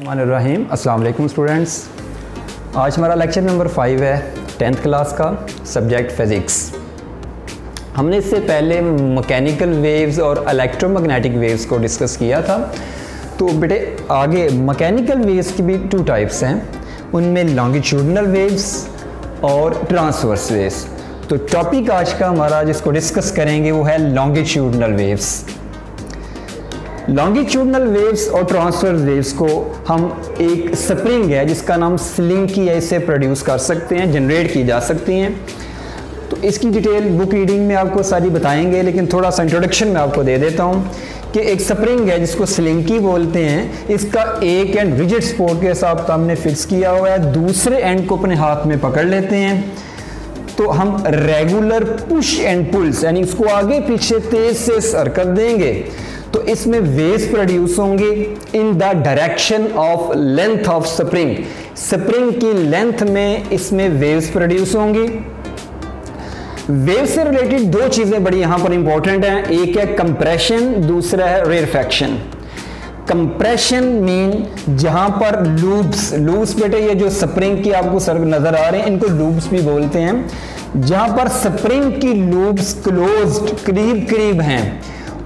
रहीम अस्सलाम वालेकुम स्टूडेंट्स। आज हमारा लेक्चर नंबर 5 है 10th क्लास का, सब्जेक्ट फिज़िक्स। हमने इससे पहले मैकेनिकल वेव्स और इलेक्ट्रोमैग्नेटिक वेव्स को डिस्कस किया था। तो बेटे आगे मैकेनिकल वेव्स की भी 2 टाइप्स हैं, उनमें लॉन्गिट्यूडनल वेव्स और ट्रांसवर्स वेव्स। तो टॉपिक आज का हमारा जिसको डिस्कस करेंगे वो है लॉन्गिट्यूडनल वेव्स। लॉन्गिट्यूडनल वेव्स और ट्रांसवर्स वेव्स को हम एक स्प्रिंग है जिसका नाम स्लिंकी है, इससे प्रोड्यूस कर सकते हैं, जनरेट की जा सकती हैं। तो इसकी डिटेल बुक रीडिंग में आपको सारी बताएंगे, लेकिन थोड़ा सा इंट्रोडक्शन में आपको दे देता हूँ कि एक स्प्रिंग है जिसको स्लिंकी बोलते हैं। इसका एक एंड रिजिड सपोर्ट के साथ हमने फिक्स किया हुआ है, दूसरे एंड को अपने हाथ में पकड़ लेते हैं। तो हम रेगुलर पुश एंड पुल्स यानी इसको आगे पीछे तेज से सरकत देंगे तो इसमें वेव्स प्रोड्यूस होंगे इन the direction of length of spring. Spring की लेंथ में इसमें वेव्स प्रोड्यूस होंगी। वेव से रिलेटेड 2 चीजें बड़ी यहां पर इंपॉर्टेंट हैं, एक है कंप्रेशन, दूसरा है रेयरफैक्शन। कंप्रेशन मीन जहां पर लूप्स बेटे ये जो स्प्रिंग की आपको सर नजर आ रहे हैं इनको लूप्स भी बोलते हैं। जहां पर स्प्रिंग की लूप्स क्लोज्ड करीब हैं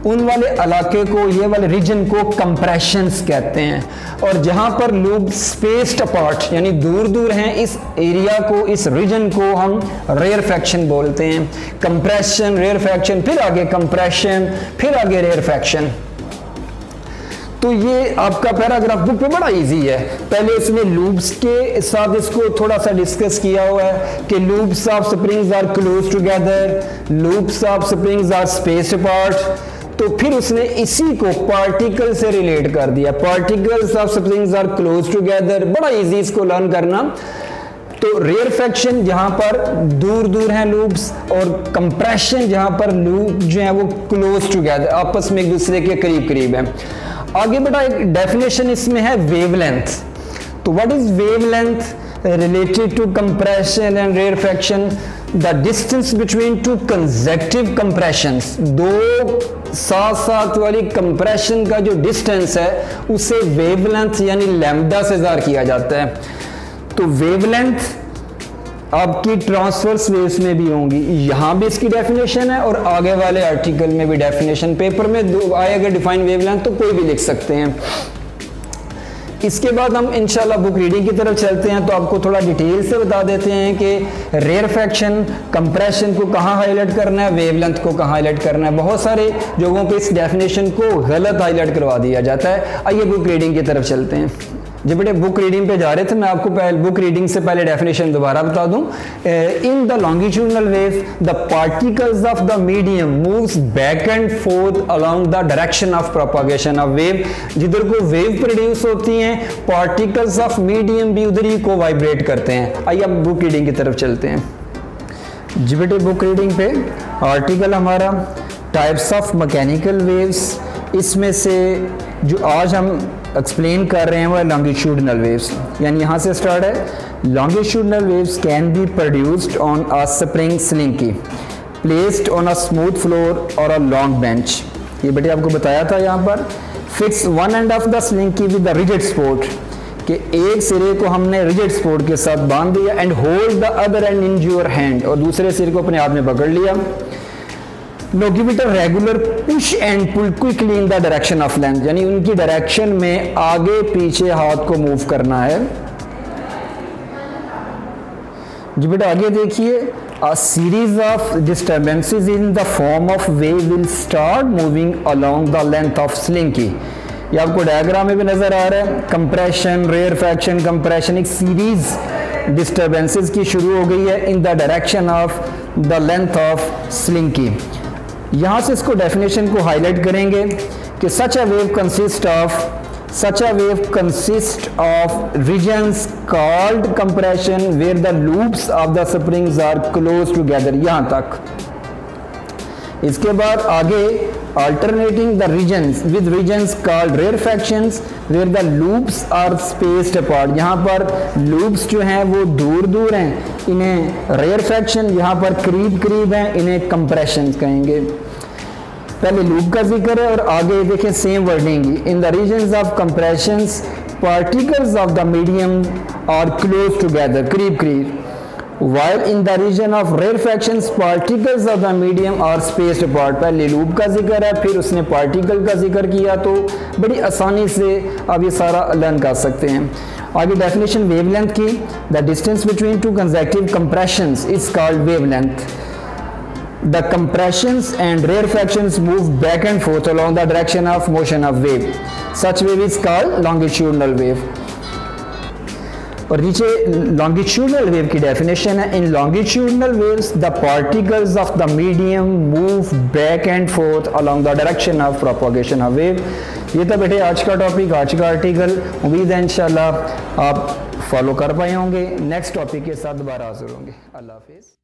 उन वाले इलाके को, ये वाले रीजन को कंप्रेशंस कहते हैं। और जहां पर लूप स्पेस्ड अपार्ट यानी दूर हैं, इस एरिया को, इस रीजन को हम रेयरफैक्शन बोलते हैं। कंप्रेशन, रेयरफैक्शन, फिर आगे कंप्रेशन, फिर आगे रेयरफैक्शन। तो ये आपका पैराग्राफ बुक पे बड़ा इजी है। पहले इसमें लूप्स के साथ इसको थोड़ा सा डिस्कस किया हुआ है कि loops of springs are close together, loops of springs are spaced apart. तो फिर उसने इसी को पार्टिकल से रिलेट कर दिया, particles of springs are close together. बड़ा इजी इसको लर्न करना। तो रेयरफैक्शन जहां पर दूर हैं लूप्स, और कंप्रेशन जहां पर लूप जो है वो क्लोज टुगेदर, आपस में एक दूसरे के करीब है। आगे बेटा एक डेफिनेशन इसमें है वेवलेंथ। तो what is wavelength related to compression and rarefaction? The distance between 2 consecutive compressions, 2 साथ वाली कंप्रेशन का जो डिस्टेंस है उसे वेवलेंथ यानी लैम्डा से ज़ाहिर किया जाता है। तो वेवलेंथ आपकी ट्रांसवर्स वेव्स में भी होंगी, यहां भी इसकी डेफिनेशन है और आगे वाले आर्टिकल में भी डेफिनेशन। पेपर में आएगा डिफाइन वेवलेंथ तो कोई भी लिख सकते हैं। इसके बाद हम इंशाल्लाह बुक रीडिंग की तरफ चलते हैं। तो आपको थोड़ा डिटेल से बता देते हैं कि रेयरफैक्शन, कंप्रेशन को कहाँ हाईलाइट करना है, वेवलेंथ को कहाँ हाईलाइट करना है। बहुत सारे जगहों पे इस डेफिनेशन को गलत हाईलाइट करवा दिया जाता है। आइए बुक रीडिंग की तरफ चलते हैं। जब बेटे बुक रीडिंग पे जा रहे थे मैं आपको बुक रीडिंग से पहले डेफिनेशन दोबारा बता दूं। In the longitudinal wave the particles of the medium moves back and fourth along the direction of propagation of wave. जिधर को वेव प्रोड्यूस होती हैं पार्टिकल्स ऑफ मीडियम भी उधर ही को वाइब्रेट करते हैं। आइए अब बुक रीडिंग की तरफ चलते हैं। जी बेटे बुक रीडिंग पे आर्टिकल हमारा टाइप्स ऑफ मैकेनिकल वेव्स, इसमें से जो आज हम एक्सप्लेन कर रहे हैं वो लॉन्गिट्यूडनल वेव्स। यानी यहाँ से स्टार्ट है। Longitudinal waves can be produced on a spring slinky placed on a smooth floor और अ लॉन्ग बेंच। ये बेटे आपको बताया था यहाँ पर। Fix one end of the slinky with the rigid support, कि एक सिरे को हमने रिजिड सपोर्ट के साथ बांध दिया, and hold the other and in your hand, और दूसरे सिरे को अपने हाथ में पकड़ लिया। Now give it a regular push and pull quickly in the direction of length, यानी उनकी डायरेक्शन में आगे पीछे हाथ को मूव करना है। जी बेटा आगे देखिए। A series of disturbances in the form of wave will start moving along the length of slinky। ये आपको डायग्राम में भी नजर आ रहा है। कंप्रेशन, रेयरफैक्शन, कंप्रेशन, एक सीरीज डिस्टर्बेंसेस की शुरू हो गई है in the direction of the length of slinky. यहां से इसको डेफिनेशन को हाईलाइट करेंगे कि such a wave consist of regions called compression where the loops of the springs are close together. यहां तक। इसके बाद आगे alternating the regions with regions called rarefactions where the loops are spaced apart। यहाँ पर loops जो हैं वो दूर हैं, इन्हें rarefaction, यहाँ पर करीब हैं, इन्हें compressions कहेंगे। पहले लूप का जिक्र है और आगे देखें same wording. In the regions of compressions particles of the medium are close together, करीब करीब, while in the region of rarefactions particles of the medium are spaced apart। पहले लूप का जिक्र है, फिर उसने पार्टिकल का जिक्र किया, तो बड़ी आसानी से आप ये सारा लर्न कर सकते हैं। आगे डेफिनेशन वेवलेंथ की, the distance between two consecutive compressions is called wavelength. The compressions and rarefactions move back and forth along the direction of motion of wave. Such wave is called longitudinal wave। और नीचे longitudinal wave की definition है, in longitudinal waves the particles of the medium move back and forth along the direction of propagation of wave। ये था बेटे आज का topic, आज का आर्टिकल। उम्मीद है इंशाल्लाह आप फॉलो कर पाए होंगे। नेक्स्ट टॉपिक के साथ दोबारा हाजिर होंगे। अल्लाह हाफिज़।